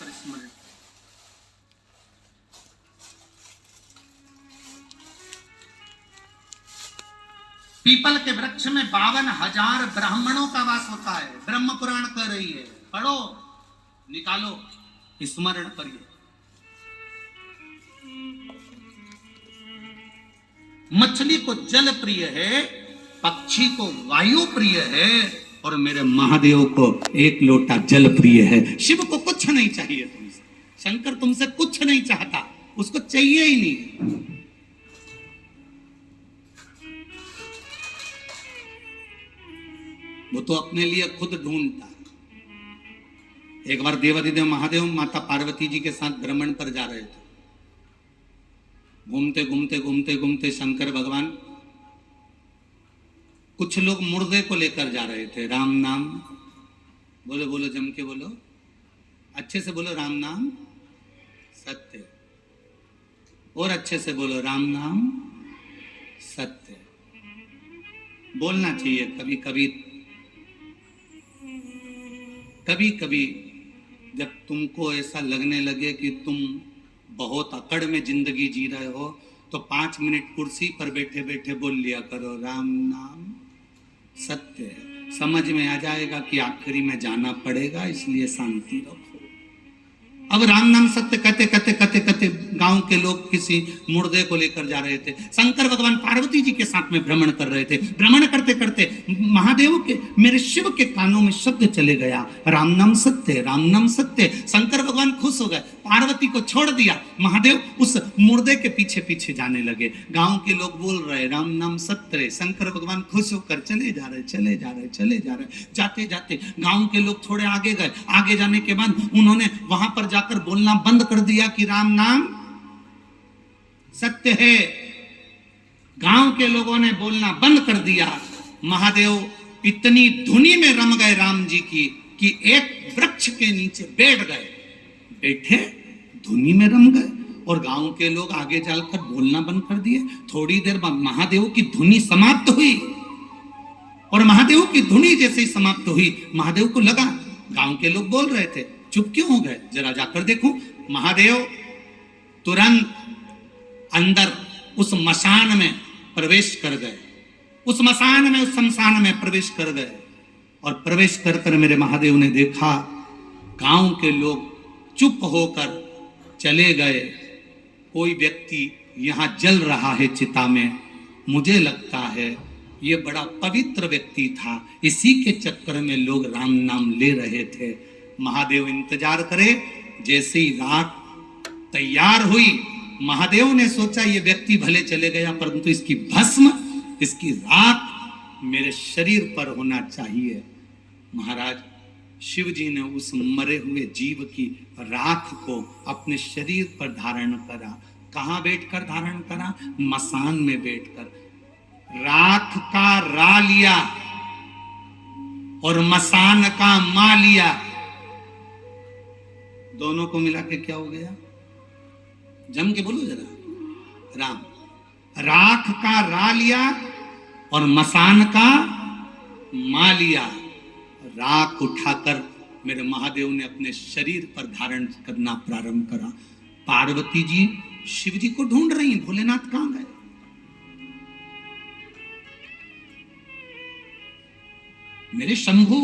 स्मरण। पीपल के वृक्ष में 52,000 ब्राह्मणों का वास होता है। ब्रह्म पुराण कह रही है, पढ़ो, निकालो, स्मरण करिए। मछली को जल प्रिय है, पक्षी को वायु प्रिय है, और मेरे महादेव को एक लोटा जल प्रिय है। शिव को कुछ नहीं चाहिए तुमसे, शंकर तुमसे कुछ नहीं चाहता, उसको चाहिए ही नहीं। वो तो अपने लिए खुद ढूंढता है। एक बार देवाधिदेव महादेव माता पार्वती जी के साथ भ्रमण पर जा रहे थे। घूमते घूमते घूमते घूमते शंकर भगवान, कुछ लोग मुर्दे को लेकर जा रहे थे। राम नाम बोलो, बोलो जम के बोलो, अच्छे से बोलो, राम नाम सत्य, और अच्छे से बोलो, राम नाम सत्य। बोलना चाहिए कभी कभी। कभी कभी जब तुमको ऐसा लगने लगे कि तुम बहुत अकड़ में जिंदगी जी रहे हो, तो 5 मिनट कुर्सी पर बैठे बैठे बोल लिया करो, राम नाम सत्य है। समझ में आ जाएगा कि आखिरी में जाना पड़ेगा, इसलिए शांति रखो। अब राम नाम सत्य कहते कहते कहते कहते गांव के लोग किसी मुर्दे को लेकर जा रहे थे। शंकर भगवान पार्वती जी के साथ में भ्रमण कर रहे थे। भ्रमण करते करते महादेव के, मेरे शिव के कानों में शब्द चले गया, राम नाम सत्य, राम नाम सत्य। शंकर भगवान खुश हो गए, पार्वती को छोड़ दिया। महादेव उस मुर्दे के पीछे पीछे जाने लगे। गांव के लोग बोल रहे, राम नाम सत्य। शंकर भगवान खुश होकर चले जा रहे, चले जा रहे, चले जा रहे। जाते जाते गांव के लोग थोड़े आगे गए। आगे जाने के बाद उन्होंने वहां पर जाकर बोलना बंद कर दिया कि राम नाम सत्य है। गांव के लोगों ने बोलना बंद कर दिया। महादेव इतनी धुनी में रम गए राम जी की कि एक वृक्ष के नीचे बैठ गए। बैठे, धुनी में रम गए, और गांव के लोग आगे चलकर बोलना बंद कर दिए। थोड़ी देर बाद महादेव की धुनी समाप्त हुई, और महादेव की धुनी जैसे ही समाप्त हुई, महादेव को लगा गांव के लोग बोल रहे थे, चुप क्यों हो गए, जरा जाकर देखो। महादेव तुरंत अंदर उस मसान में प्रवेश कर गए। उस मसान में, उस शमशान में प्रवेश कर गए, और प्रवेश कर कर मेरे महादेव ने देखा गांव के लोग चुप होकर चले गए। कोई व्यक्ति यहां जल रहा है चिता में। मुझे लगता है ये बड़ा पवित्र व्यक्ति था, इसी के चक्कर में लोग राम नाम ले रहे थे। महादेव इंतजार करे। जैसे ही रात तैयार हुई, महादेव ने सोचा ये व्यक्ति भले चले गया, परंतु इसकी भस्म, इसकी राख मेरे शरीर पर होना चाहिए। महाराज शिव जी ने उस मरे हुए जीव की राख को अपने शरीर पर धारण करा। कहां बैठकर धारण करा? मसान में बैठकर। राख का रा लिया और मसान का मा लिया, दोनों को मिला के क्या हो गया? जम के बोलो जरा, राम। राख का रा लिया और मसान का मा लिया। राख उठाकर मेरे महादेव ने अपने शरीर पर धारण करना प्रारंभ करा। पार्वती जी शिव जी को ढूंढ रही, भोलेनाथ कहां गए? मेरे शंभु,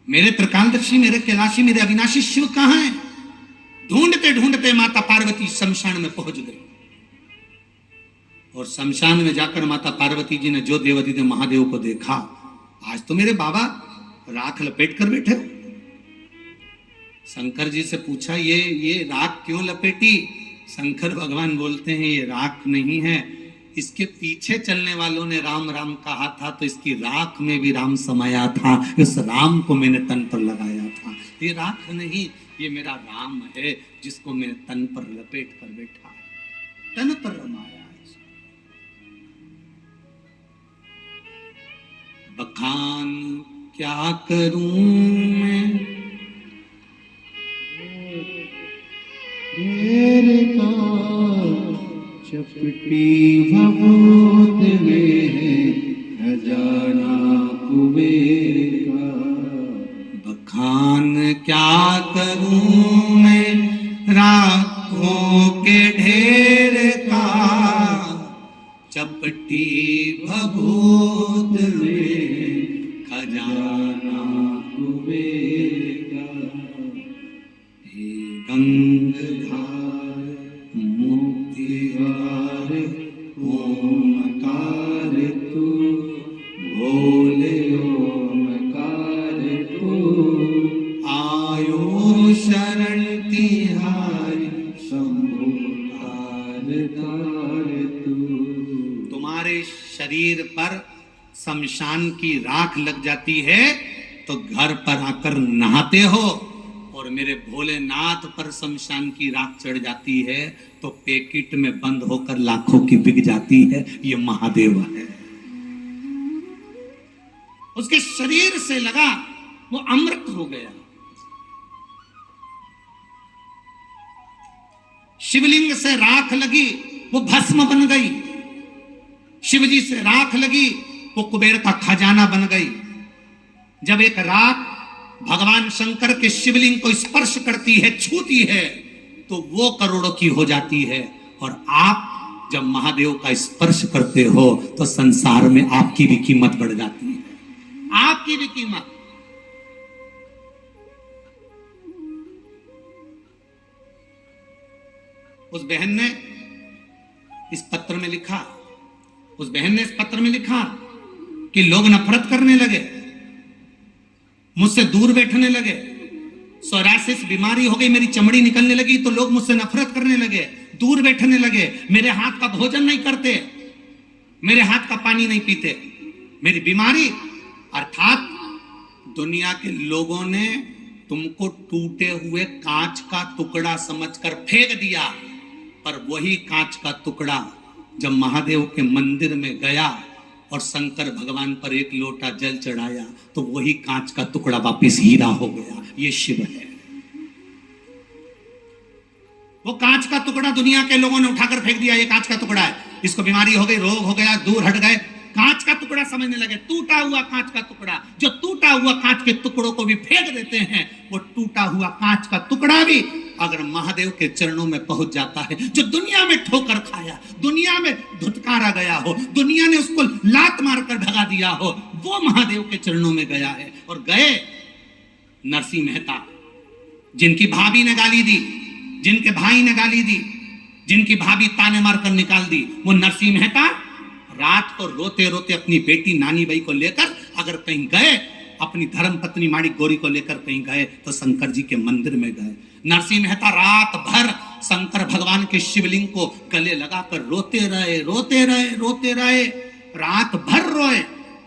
मेरे त्रिकालदर्शी, मेरे कैलाशी, मेरे अविनाशी शिव कहां हैं? ढूंढते ढूंढते माता पार्वती शमशान में पहुंच गई। और शमशान में जाकर माता पार्वती जी ने जो देवाधिदेव महादेव को देखा, आज तो मेरे बाबा राख लपेट कर बैठे हो। शंकर जी से पूछा, ये राख क्यों लपेटी? शंकर भगवान बोलते हैं, ये राख नहीं है, इसके पीछे चलने वालों ने राम राम कहा था, तो इसकी राख में भी राम समाया था। इस राम को मैंने तन पर लगाया था। ये राख नहीं, ये मेरा राम है, जिसको मैंने तन पर लपेट कर बैठा, तन पर रमाया। बखान क्या करूं मैं तेरे का, चपटी भभूत में है खजाना कुबेर का। बखान क्या करूं मैं राखों के ढेर का, चपटी भभूत में खजाना कुबेर का। हे गंगधार मुक्तिहार ओमकार तू, बोले ओमकार तू, आयो शरण तिहारी शंभु तार तार तू। तुम्हारे शरीर पर शमशान की राख लग जाती है तो घर पर आकर नहाते हो, और मेरे भोलेनाथ पर शमशान की राख चढ़ जाती है तो पैकेट में बंद होकर लाखों की बिक जाती है। ये महादेव है। उसके शरीर से लगा वो अमृत हो गया। शिवलिंग से राख लगी वो भस्म बन गई, शिवजी से राख लगी वो कुबेर का खजाना बन गई। जब एक राख भगवान शंकर के शिवलिंग को स्पर्श करती है, छूती है, तो वो करोड़ों की हो जाती है। और आप जब महादेव का स्पर्श करते हो तो संसार में आपकी भी कीमत बढ़ जाती है, आपकी भी कीमत। उस बहन ने इस पत्र में लिखा, उस बहन ने इस पत्र में लिखा कि लोग नफरत करने लगे, मुझसे दूर बैठने लगे, सोरासिस बीमारी हो गई, मेरी चमड़ी निकलने लगी तो लोग मुझसे नफरत करने लगे, दूर बैठने लगे, मेरे हाथ का भोजन नहीं करते, मेरे हाथ का पानी नहीं पीते। मेरी बीमारी अर्थात दुनिया के लोगों ने तुमको टूटे हुए कांच का टुकड़ा समझकर फेंक दिया, पर वही कांच का टुकड़ा जब महादेव के मंदिर में गया और शंकर भगवान पर एक लोटा जल चढ़ाया तो वही कांच का टुकड़ा वापस हीरा हो गया। ये शिव है। वो कांच का टुकड़ा दुनिया के लोगों ने उठाकर फेंक दिया, ये कांच का टुकड़ा है, इसको बीमारी हो गई, रोग हो गया, दूर हट गए, कांच का टुकड़ा समझने लगे। टूटा हुआ कांच का टुकड़ा, जो टूटा हुआ कांच के टुकड़ों को भी फेंक देते हैं, वो टूटा हुआ कांच का टुकड़ा भी अगर महादेव के चरणों में पहुंच जाता है, जो दुनिया में ठोकर खाया, दुनिया में धुतकारा गया हो, दुनिया ने उसको लात मारकर भगा दिया हो, वो महादेव के चरणों में गया है। और गए नरसिंह मेहता, जिनकी भाभी ने गाली दी, जिनके भाई ने गाली दी, जिनकी भाभी ताने मारकर निकाल दी, वो नरसिंह मेहता रात को रोते रोते अपनी बेटी नानी बाई को लेकर अगर कहीं गए, अपनी धर्म पत्नी माड़ी गौरी को लेकर कहीं गए तो शंकर जी के मंदिर में गए। नरसिंह मेहता रात भर शंकर भगवान के शिवलिंग को गले लगाकर रोते रहे, रोते रहे, रोते रहे, रात भर रोए।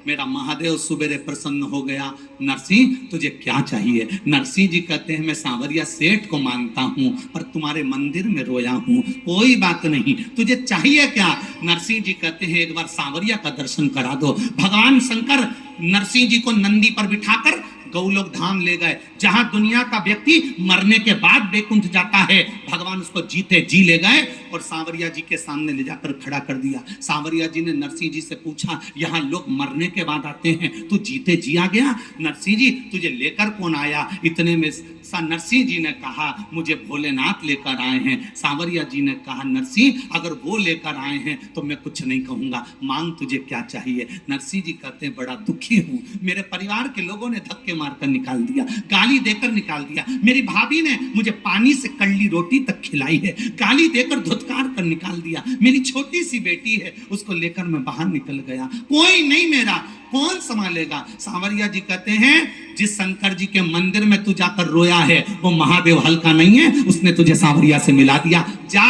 मेरा महादेव सुबेरे प्रसन्न हो गया। नरसिंह तुझे क्या चाहिए? नरसिंह जी कहते हैं मैं सांवरिया सेठ को मानता हूं पर तुम्हारे मंदिर में रोया हूं, कोई बात नहीं, तुझे चाहिए क्या? नरसिंह जी कहते हैं एक बार सांवरिया का दर्शन करा दो। भगवान शंकर नरसिंह जी को नंदी पर बिठाकर गौलोक धाम ले गए, जहां दुनिया का व्यक्ति मरने के बाद बैकुंठ जाता है, भगवान उसको जीते जी ले गए और सांवरिया जी के सामने ले जाकर खड़ा कर दिया। सांवरिया जी ने नरसिंह जी से पूछा, यहाँ लोग मरने के बाद आते हैं, तू जीते जी आ गया? नरसिंह जी तुझे लेकर कौन आया? इतने में नरसिंह जी ने कहा मुझे भोलेनाथ लेकर आए हैं। सांवरिया जी ने कहा नरसिंह अगर वो लेकर आए हैं तो मैं कुछ नहीं कहूंगा, मांग तुझे क्या चाहिए? नरसिंह जी कहते हैं बड़ा दुखी हूं, मेरे परिवार के लोगों ने धक्के मारकर निकाल दिया, गाली देकर निकाल दिया, मेरी भाभी ने मुझे पानी से कड़ली रोटी तक खिलाई है, गाली देकर धुतकार कर निकाल दिया, मेरी छोटी सी बेटी है उसको लेकर मैं बाहर निकल गया, कोई नहीं मेरा, कौन संभालेगा? सांवरिया जी कहते हैं जिस शंकर जी के मंदिर में तू जाकर रोया है वो महादेव हल्का नहीं है, उसने तुझे सांवरिया से मिला दिया। जा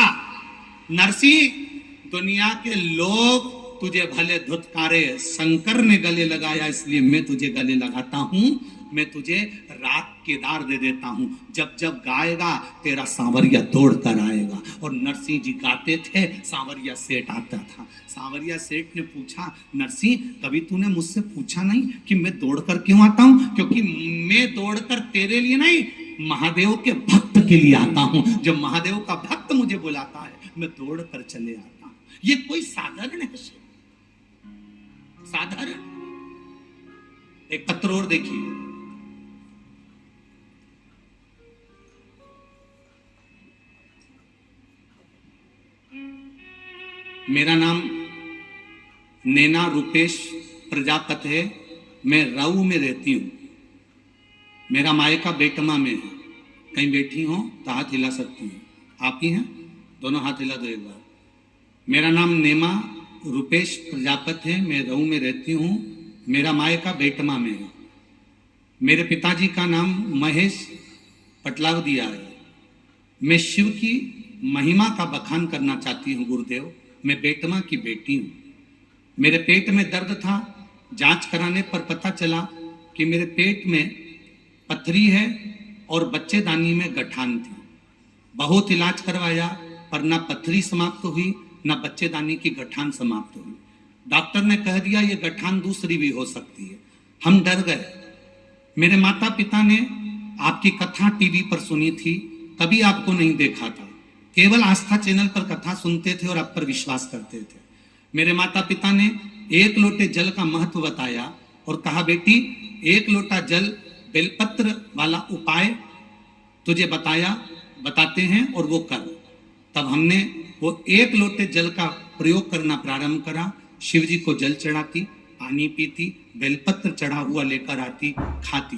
नरसिंह, दुनिया के लोग तुझे भले धुतकारे, शंकर ने गले लगाया इसलिए मैं तुझे गले लगाता हूं, मैं तुझे रात केदार दे देता हूं, जब जब गाएगा तेरा सांवरिया दौड़ कर आएगा। और नरसिंह जी गाते थे, सांवरिया सेठ आता था। सांवरिया सेठ ने पूछा नरसिंह कभी तूने मुझसे पूछा नहीं कि मैं दौड़कर क्यों आता हूं? क्योंकि मैं दौड़कर तेरे लिए नहीं, महादेव के भक्त के लिए आता हूं। जब महादेव का भक्त मुझे बुलाता है मैं दौड़कर चले आता हूं। ये कोई साधारण है? साधारण? एक पत्र और देखिए, मेरा नाम नैना रूपेश प्रजापत है। मैं राऊ में रहती हूँ। मेरा मायका बेटमा में है। कहीं बैठी हो तो हाथ हिला सकती हूँ। आप ही हैं? दोनों हाथ हिला दो एक बार। मेरा नाम नेमा रूपेश प्रजापत है। मैं राऊ में रहती हूँ। मेरा मायका बेटमा में है। मेरे पिताजी का नाम महेश पटलावदिया है। मैं शिव की महिमा का बखान करना चाहती हूँ गुरुदेव। मैं बेटमा की बेटी हूँ। मेरे पेट में दर्द था। जांच कराने पर पता चला कि मेरे पेट में पथरी है और बच्चेदानी में गठान थी। बहुत इलाज करवाया पर ना पथरी समाप्त हुई ना बच्चेदानी की गठान समाप्त हुई। डॉक्टर ने कह दिया ये गठान दूसरी भी हो सकती है। हम डर गए। मेरे माता पिता ने आपकी कथा टीवी पर सुनी थी, कभी आपको नहीं देखा था। केवल आस्था चैनल पर कथा सुनते थे और आप पर विश्वास करते थे। मेरे माता पिता ने एक लोटे जल का महत्व बताया और कहा बेटी एक लोटा जल बेलपत्र वाला उपाय तुझे बताते हैं और वो कर। तब हमने वो एक लोटे जल का प्रयोग करना प्रारंभ करा। शिव जी को जल चढ़ाती, पानी पीती, बेलपत्र चढ़ा हुआ लेकर आती, खाती।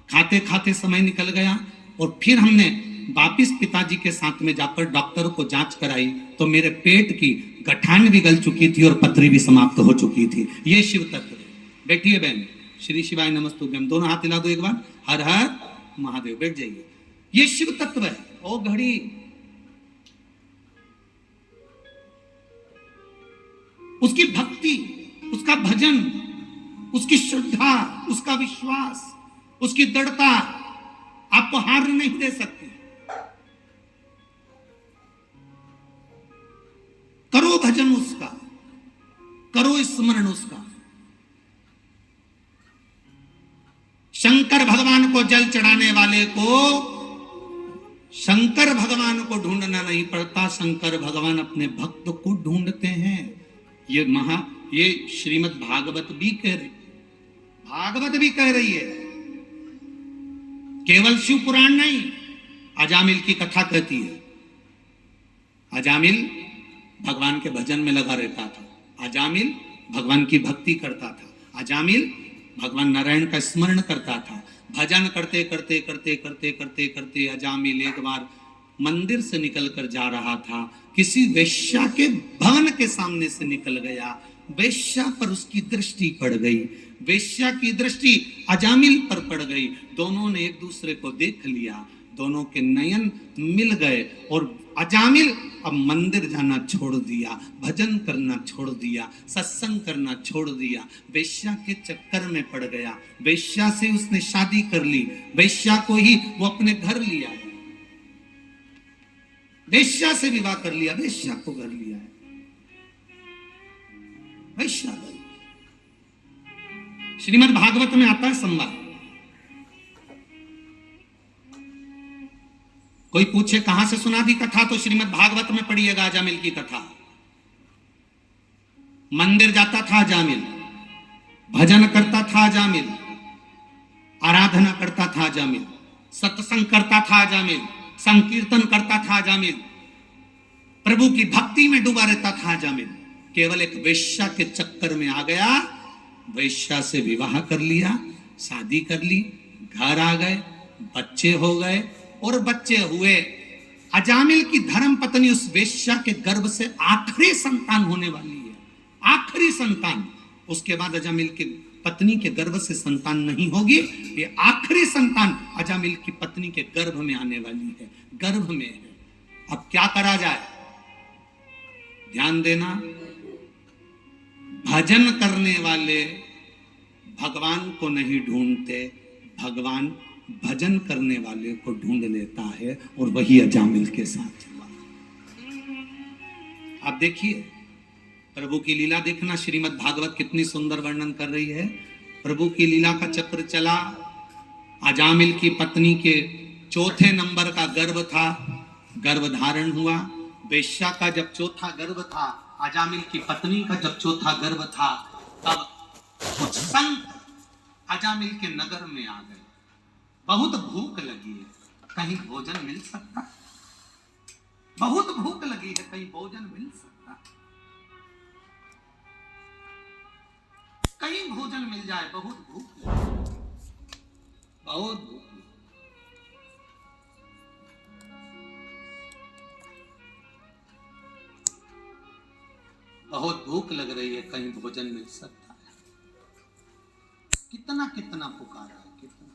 खाते खाते समय निकल गया और फिर हमने वापिस पिताजी के साथ में जाकर डॉक्टर को जांच कराई तो मेरे पेट की गठान भी गल चुकी थी और पथरी भी समाप्त हो चुकी थी। ये शिव तत्व है। बैठिए बहन। श्री शिवाय नमस्तुभ्यम। दोनों हाथ हिला दो एक बार। हर हर महादेव। बैठ जाइए। ये शिव तत्व है। ओ घड़ी उसकी भक्ति, उसका भजन, उसकी श्रद्धा, उसका विश्वास, उसकी दृढ़ता आपको हार नहीं दे सकती। करो भजन उसका, करो स्मरण उसका। शंकर भगवान को जल चढ़ाने वाले को शंकर भगवान को ढूंढना नहीं पड़ता, शंकर भगवान अपने भक्त को ढूंढते हैं। ये श्रीमद् भागवत भी कह रही है। केवल शिव पुराण नहीं, अजामिल की कथा कहती है। अजामिल भगवान के भजन में लगा रहता था। अजामिल भगवान की भक्ति करता था। अजामिल भगवान नारायण का स्मरण करता था। भजन करते करते करते करते करते करते अजामिल एक बार मंदिर से निकलकर जा रहा था। किसी वेश्या के भवन के सामने से निकल गया। वेश्या पर उसकी दृष्टि पड़ गई। वेश्या की दृष्टि अजामिल पर पड़ गई। दोनों ने एक दूसरे को देख लिया। दोनों के नयन मिल गए और अजामिल अब मंदिर जाना छोड़ दिया, भजन करना छोड़ दिया, सत्संग करना छोड़ दिया। वेश्या के चक्कर में पड़ गया। वेश्या से उसने शादी कर ली। वेश्या को ही वो अपने घर लिया। वेश्या से विवाह कर लिया, वेश्या को घर लिया है। वेश्या श्रीमद् भागवत में आता है संवाद। कोई पूछे कहां से सुना दी कथा तो श्रीमद् भागवत में पढ़िएगा अजामिल की कथा। मंदिर जाता था अजामिल, भजन करता था अजामिल, आराधना करता था अजामिल, सत्संग करता था अजामिल, संकीर्तन करता था अजामिल, प्रभु की भक्ति में डूबा रहता था अजामिल। केवल एक वेश्या के चक्कर में आ गया। वेश्या से विवाह कर लिया, शादी कर ली, घर आ गए, बच्चे हो गए और बच्चे हुए। अजामिल की धर्म पत्नी उस वेश्या के गर्भ से आखिरी संतान होने वाली है, आखिरी संतान। उसके बाद अजामिल की पत्नी के गर्भ से संतान नहीं होगी। ये आखिरी संतान अजामिल की पत्नी के गर्भ में आने वाली है, गर्भ में है। अब क्या करा जाए? ध्यान देना, भजन करने वाले भगवान को नहीं ढूंढते, भगवान भजन करने वाले को ढूंढ लेता है और वही अजामिल के साथ हुआ। आप देखिए प्रभु की लीला देखना। श्रीमद् भागवत कितनी सुंदर वर्णन कर रही है। प्रभु की लीला का चक्र चला। अजामिल की पत्नी के चौथे नंबर का गर्भ था, गर्भ धारण हुआ। वेश्या का जब चौथा गर्भ था, अजामिल की पत्नी का जब चौथा गर्भ था, तब कुछ संत अजामिल के नगर में आ गए। बहुत भूख लगी है, कहीं भोजन मिल सकता? बहुत भूख लगी है, कहीं भोजन मिल सकता? भोजन मिल जाए, बहुत भूख लगी, बहुत भूख लगी। बहुत भूख लग रही है, कहीं भोजन मिल सकता है। कितना कितना पुकारा है, कितना।